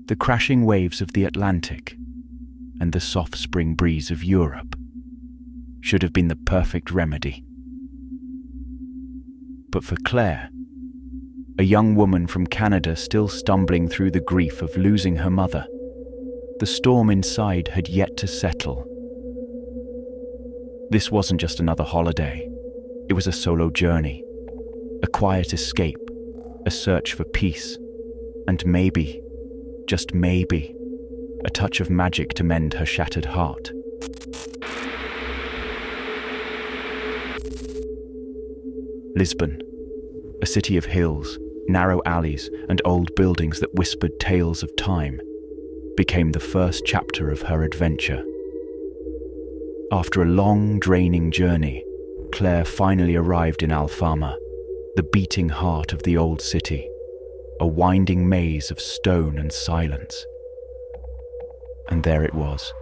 The crashing waves of the Atlantic and the soft spring breeze of Europe should have been the perfect remedy. But for Claire, a young woman from Canada still stumbling through the grief of losing her mother, the storm inside had yet to settle. This wasn't just another holiday. It was a solo journey, a quiet escape, a search for peace, and maybe, just maybe, a touch of magic to mend her shattered heart. Lisbon, a city of hills, narrow alleys, and old buildings that whispered tales of time, became the first chapter of her adventure. After a long, draining journey, Claire finally arrived in Alfama, the beating heart of the old city, a winding maze of stone and silence. And there it was,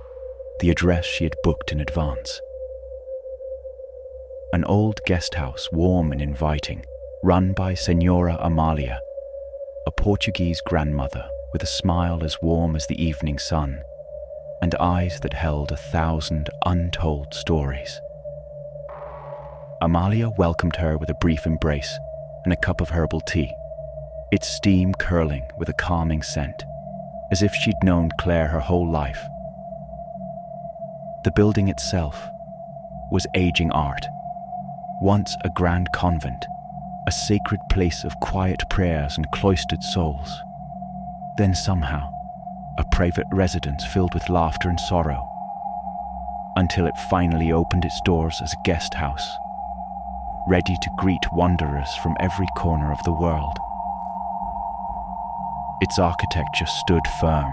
the address she had booked in advance. An old guest house, warm and inviting, run by Senhora Amalia, a Portuguese grandmother with a smile as warm as the evening sun and eyes that held 1,000 untold stories. Amalia welcomed her with a brief embrace and a cup of herbal tea, its steam curling with a calming scent, as if she'd known Claire her whole life. The building itself was aging art, once a grand convent, a sacred place of quiet prayers and cloistered souls. Then somehow, a private residence filled with laughter and sorrow, until it finally opened its doors as a guest house, ready to greet wanderers from every corner of the world. Its architecture stood firm,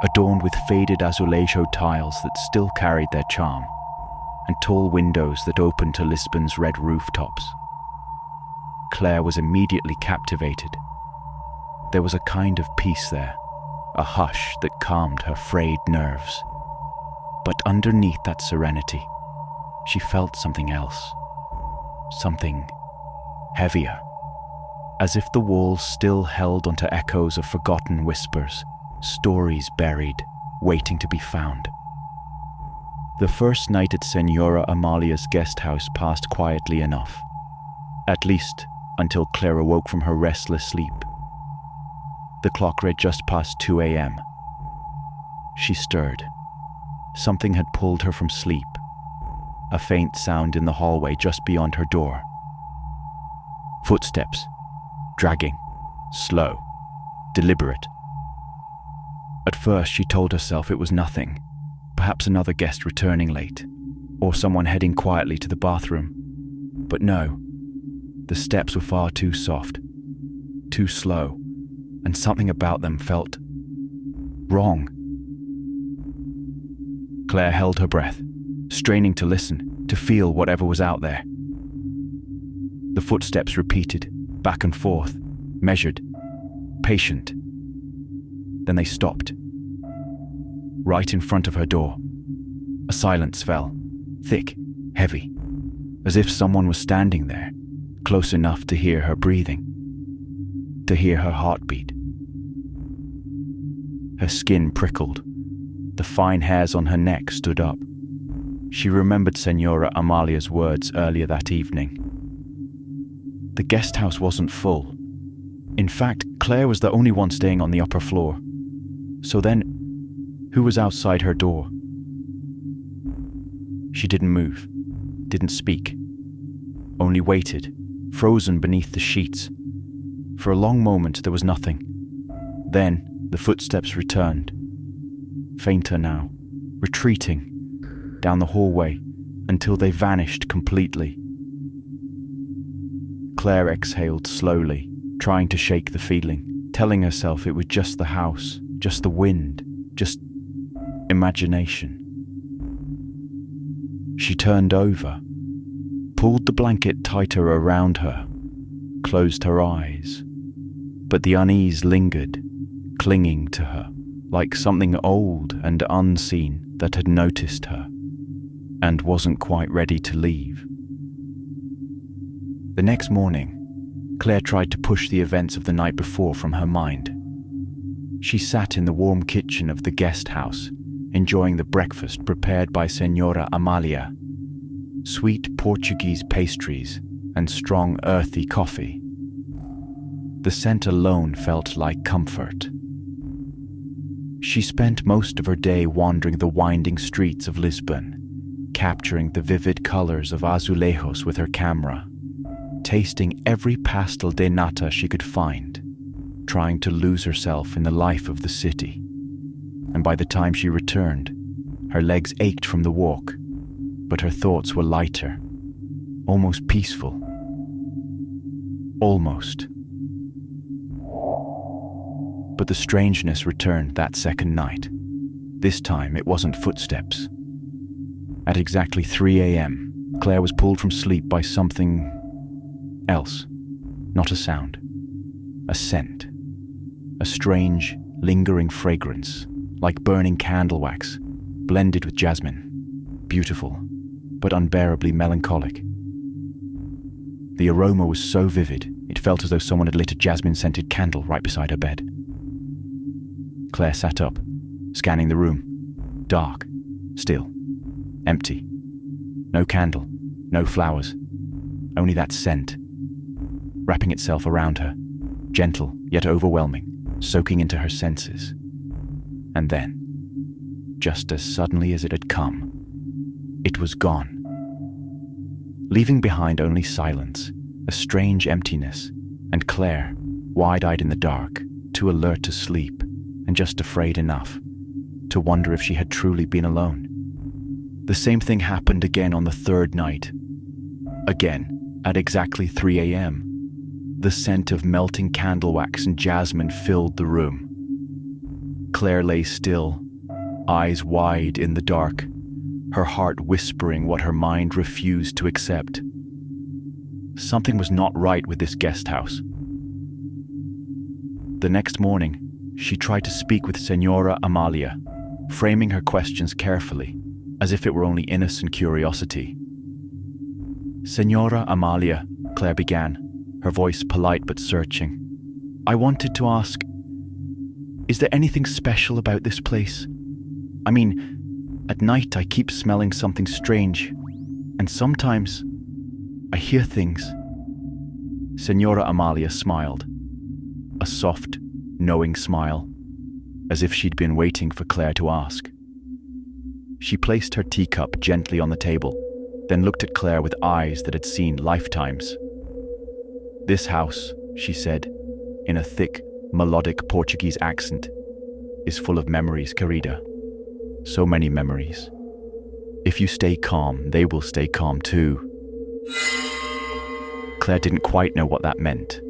adorned with faded azulejo tiles that still carried their charm, and tall windows that opened to Lisbon's red rooftops. Claire was immediately captivated. There was a kind of peace there, a hush that calmed her frayed nerves. But underneath that serenity, she felt something else, something heavier, as if the walls still held onto echoes of forgotten whispers, stories buried, waiting to be found. The first night at Senhora Amalia's guest house passed quietly enough, at least until Claire awoke from her restless sleep. The clock read just past 2 a.m. She stirred. Something had pulled her from sleep, a faint sound in the hallway just beyond her door. Footsteps, dragging, slow, deliberate. At first she told herself it was nothing, perhaps another guest returning late, or someone heading quietly to the bathroom. But no, the steps were far too soft, too slow, and something about them felt wrong. Claire held her breath, straining to listen, to feel whatever was out there. The footsteps repeated, back and forth, measured, patient. Then they stopped. Right in front of her door, a silence fell, thick, heavy, as if someone was standing there, close enough to hear her breathing, to hear her heartbeat. Her skin prickled. The fine hairs on her neck stood up. She remembered Senhora Amalia's words earlier that evening. The guest house wasn't full. In fact, Claire was the only one staying on the upper floor. So then, who was outside her door? She didn't move, didn't speak, only waited, frozen beneath the sheets. For a long moment there was nothing. Then the footsteps returned, fainter now, retreating, down the hallway until they vanished completely. Claire exhaled slowly, trying to shake the feeling, telling herself it was just the house, just the wind, just imagination. She turned over, pulled the blanket tighter around her, closed her eyes, but the unease lingered, clinging to her, like something old and unseen that had noticed her, and wasn't quite ready to leave. The next morning, Claire tried to push the events of the night before from her mind. She sat in the warm kitchen of the Guesthouse, enjoying the breakfast prepared by Senora Amalia. Sweet Portuguese pastries and strong earthy coffee. The scent alone felt like comfort. She spent most of her day wandering the winding streets of Lisbon, capturing the vivid colors of azulejos with her camera, tasting every pastel de nata she could find, trying to lose herself in the life of the city. And by the time she returned, her legs ached from the walk, but her thoughts were lighter, almost peaceful. Almost. But the strangeness returned that second night. This time it wasn't footsteps. At exactly 3 a.m., Claire was pulled from sleep by something else. Not a sound. A scent. A strange, lingering fragrance, like burning candle wax, blended with jasmine. Beautiful, but unbearably melancholic. The aroma was so vivid, it felt as though someone had lit a jasmine-scented candle right beside her bed. Claire sat up, scanning the room. Dark, still, empty. No candle, no flowers, only that scent, wrapping itself around her, gentle yet overwhelming, soaking into her senses. And then, just as suddenly as it had come, it was gone, leaving behind only silence, a strange emptiness, and Claire, wide-eyed in the dark, too alert to sleep, and just afraid enough to wonder if she had truly been alone. The same thing happened again on the third night. Again, at exactly 3 a.m., the scent of melting candle wax and jasmine filled the room. Claire lay still, eyes wide in the dark, her heart whispering what her mind refused to accept. Something was not right with this guest house. The next morning, she tried to speak with Senora Amalia, framing her questions carefully, as if it were only innocent curiosity. Senora Amalia, Claire began, her voice polite but searching. I wanted to ask, is there anything special about this place? I mean, at night I keep smelling something strange, and sometimes I hear things. Senora Amalia smiled, a soft, knowing smile, as if she'd been waiting for Claire to ask. She placed her teacup gently on the table, then looked at Claire with eyes that had seen lifetimes. This house, she said, in a thick, melodic Portuguese accent, is full of memories, querida. So many memories. If you stay calm, they will stay calm too. Claire didn't quite know what that meant.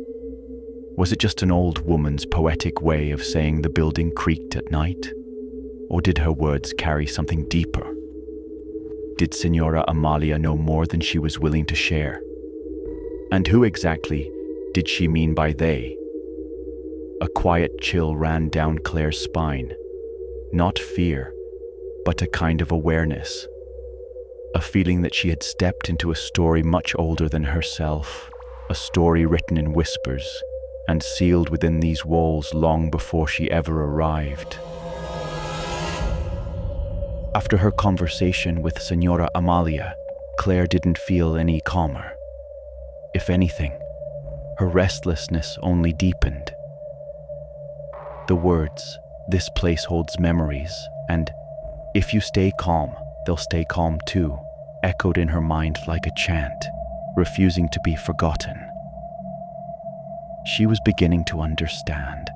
Was it just an old woman's poetic way of saying the building creaked at night? Or did her words carry something deeper? Did Senora Amalia know more than she was willing to share? And who exactly did she mean by they? A quiet chill ran down Claire's spine. Not fear, but a kind of awareness. A feeling that she had stepped into a story much older than herself, a story written in whispers and sealed within these walls long before she ever arrived. After her conversation with Senora Amalia, Claire didn't feel any calmer. If anything, her restlessness only deepened. The words, "This place holds memories," and "If you stay calm, they'll stay calm too," echoed in her mind like a chant, refusing to be forgotten. She was beginning to understand.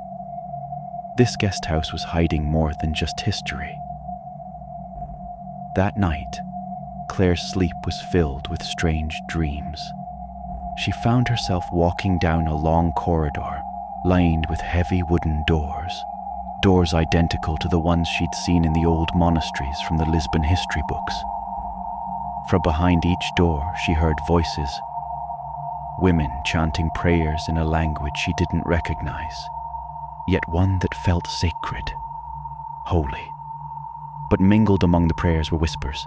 This guest house was hiding more than just history. That night, Claire's sleep was filled with strange dreams. She found herself walking down a long corridor, lined with heavy wooden doors identical to the ones she'd seen in the old monasteries from the Lisbon history books. From behind each door, she heard voices, women chanting prayers in a language she didn't recognize, yet one that felt sacred, holy. But mingled among the prayers were whispers,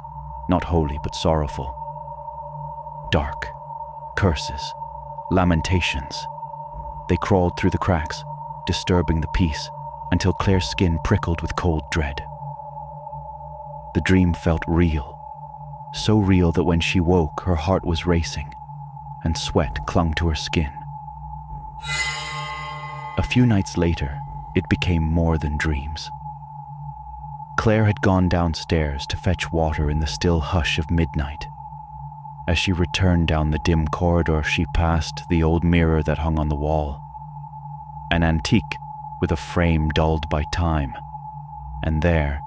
not holy but sorrowful. Dark, curses, lamentations, They crawled through the cracks, disturbing the peace, until Claire's skin prickled with cold dread. The dream felt real, so real that when she woke, her heart was racing, and sweat clung to her skin. A few nights later, it became more than dreams. Claire had gone downstairs to fetch water in the still hush of midnight. As she returned down the dim corridor, she passed the old mirror that hung on the wall. An antique with a frame dulled by time. And there,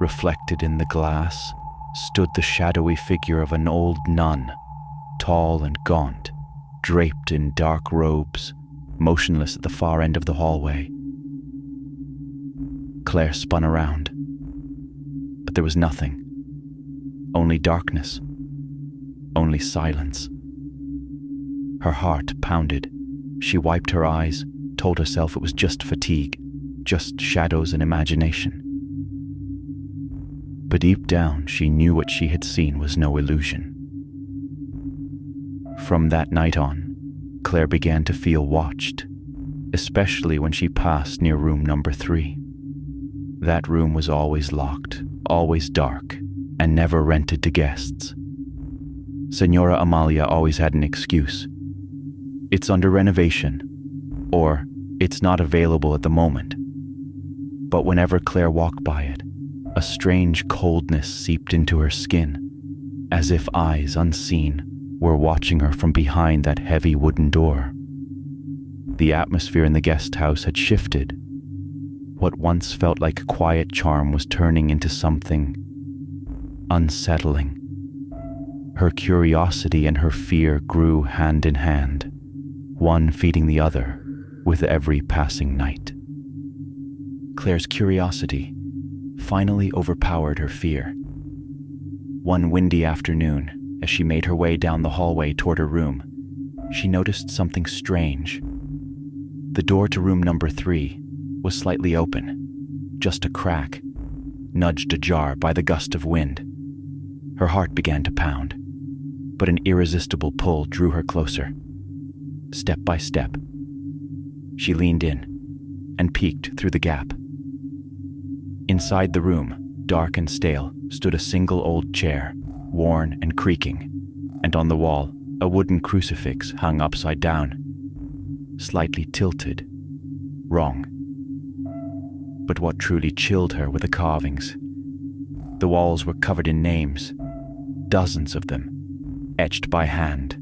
reflected in the glass, stood the shadowy figure of an old nun, tall and gaunt, draped in dark robes, motionless at the far end of the hallway. Claire spun around, but there was nothing. Only darkness. Only silence. Her heart pounded. She wiped her eyes, told herself it was just fatigue, just shadows and imagination. But deep down, she knew what she had seen was no illusion. From that night on, Claire began to feel watched, especially when she passed near room number 3. That room was always locked, always dark, and never rented to guests. Senora Amalia always had an excuse. It's under renovation, or it's not available at the moment. But whenever Claire walked by it, a strange coldness seeped into her skin, as if eyes unseen were watching her from behind that heavy wooden door. The atmosphere in the guest house had shifted. What once felt like a quiet charm was turning into something unsettling. Her curiosity and her fear grew hand in hand, one feeding the other with every passing night. Claire's curiosity finally overpowered her fear. One windy afternoon, as she made her way down the hallway toward her room, she noticed something strange. The door to room number 3 was slightly open, just a crack, nudged ajar by the gust of wind. Her heart began to pound, but an irresistible pull drew her closer. Step by step, she leaned in and peeked through the gap. Inside the room, dark and stale, stood a single old chair, worn and creaking, and on the wall, a wooden crucifix hung upside down, slightly tilted, wrong. But what truly chilled her were the carvings. The walls were covered in names, dozens of them, etched by hand,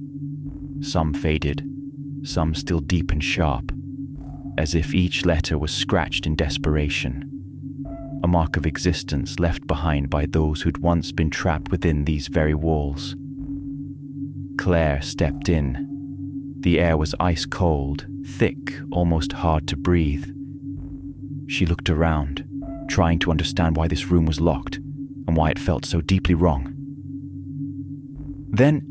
some faded, some still deep and sharp, as if each letter was scratched in desperation, a mark of existence left behind by those who'd once been trapped within these very walls. Claire stepped in. The air was ice cold, thick, almost hard to breathe. She looked around, trying to understand why this room was locked and why it felt so deeply wrong. Then,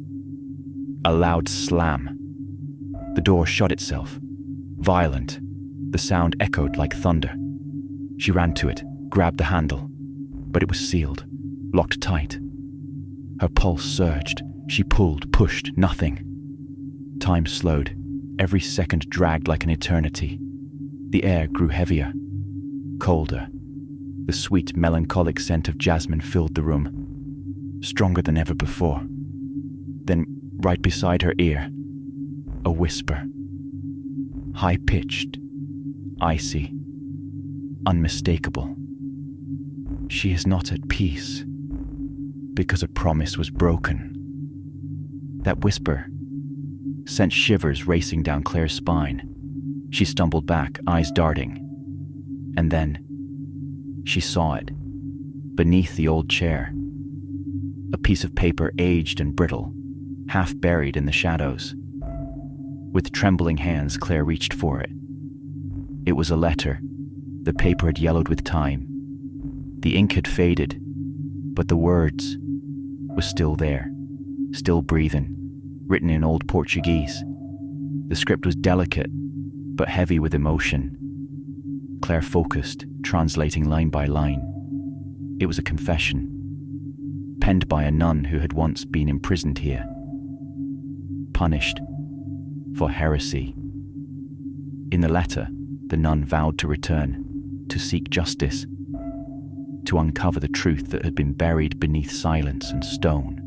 a loud slam. The door shut itself, violent. The sound echoed like thunder. She ran to it, grabbed the handle, but it was sealed, locked tight. Her pulse surged. She pulled, pushed, nothing. Time slowed. Every second dragged like an eternity. The air grew heavier, colder. The sweet, melancholic scent of jasmine filled the room, stronger than ever before. Then, right beside her ear, a whisper. High-pitched, icy, unmistakable. She is not at peace, because a promise was broken. That whisper sent shivers racing down Claire's spine. She stumbled back, eyes darting. And then, she saw it, beneath the old chair. A piece of paper aged and brittle, half buried in the shadows. With trembling hands, Claire reached for it. It was a letter. The paper had yellowed with time. The ink had faded, but the words were still there, still breathing, written in Old Portuguese. The script was delicate, but heavy with emotion. Claire focused, translating line by line. It was a confession, penned by a nun who had once been imprisoned here, punished for heresy. In the letter, the nun vowed to return, to seek justice, to uncover the truth that had been buried beneath silence and stone.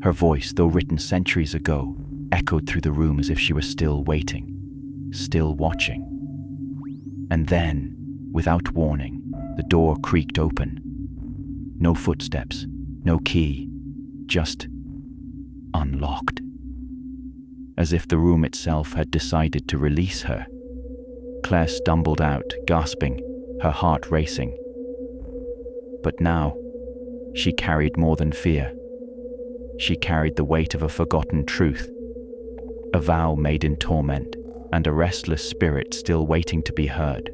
Her voice, though written centuries ago, echoed through the room as if she were still waiting, still watching. And then, without warning, the door creaked open. No footsteps, no key, just unlocked. As if the room itself had decided to release her. Claire stumbled out, gasping, her heart racing. But now, she carried more than fear. She carried the weight of a forgotten truth, a vow made in torment, and a restless spirit still waiting to be heard.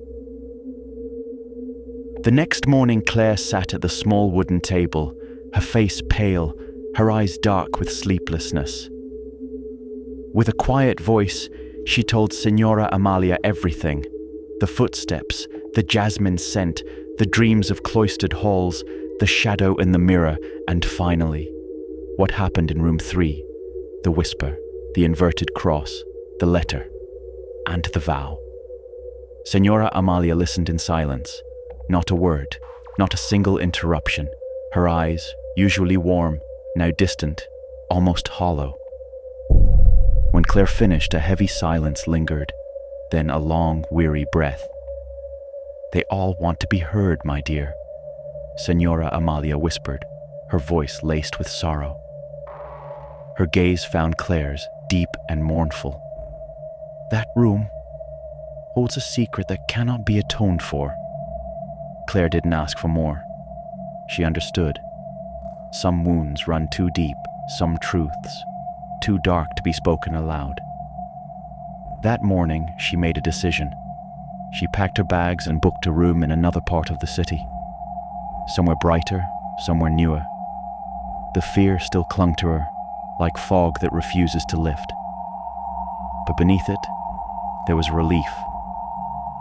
The next morning, Claire sat at the small wooden table, her face pale, her eyes dark with sleeplessness. With a quiet voice, she told Signora Amalia everything: the footsteps, the jasmine scent, the dreams of cloistered halls, the shadow in the mirror, and finally, what happened in room 3, the whisper, the inverted cross, the letter, and the vow. Signora Amalia listened in silence. Not a word, not a single interruption. Her eyes, usually warm, now distant, almost hollow. When Claire finished, a heavy silence lingered, then a long, weary breath. "They all want to be heard, my dear," Signora Amalia whispered, her voice laced with sorrow. Her gaze found Claire's, deep and mournful. "That room holds a secret that cannot be atoned for." Claire didn't ask for more. She understood. Some wounds run too deep, some truths too dark to be spoken aloud. That morning, she made a decision. She packed her bags and booked a room in another part of the city. Somewhere brighter, somewhere newer. The fear still clung to her, like fog that refuses to lift. But beneath it, there was relief,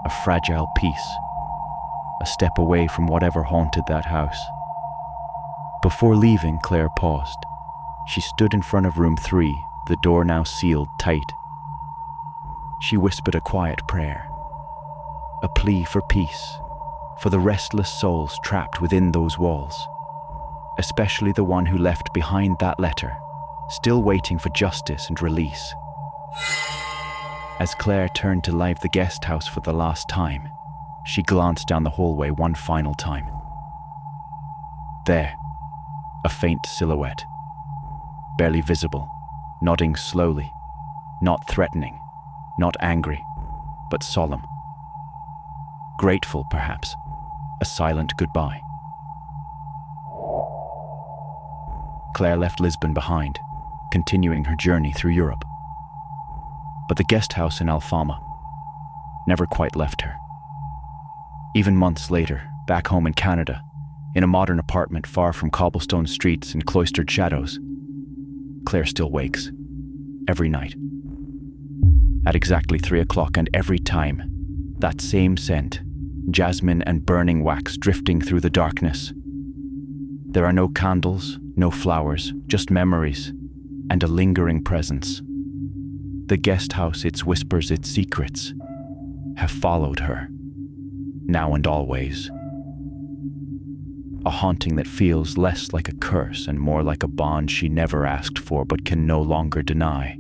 a fragile peace, a step away from whatever haunted that house. Before leaving, Claire paused. She stood in front of room 3, the door now sealed tight. She whispered a quiet prayer, a plea for peace, for the restless souls trapped within those walls, especially the one who left behind that letter, still waiting for justice and release. As Claire turned to leave the guest house for the last time, she glanced down the hallway one final time. There, a faint silhouette, barely visible, nodding slowly, not threatening, not angry, but solemn. Grateful, perhaps, a silent goodbye. Claire left Lisbon behind, continuing her journey through Europe. But the guest house in Alfama never quite left her. Even months later, back home in Canada, in a modern apartment far from cobblestone streets and cloistered shadows, Claire still wakes, every night. At exactly 3 o'clock, and every time, that same scent, jasmine and burning wax drifting through the darkness. There are no candles, no flowers, just memories, and a lingering presence. The guest house, its whispers, its secrets, have followed her, now and always. A haunting that feels less like a curse and more like a bond she never asked for but can no longer deny.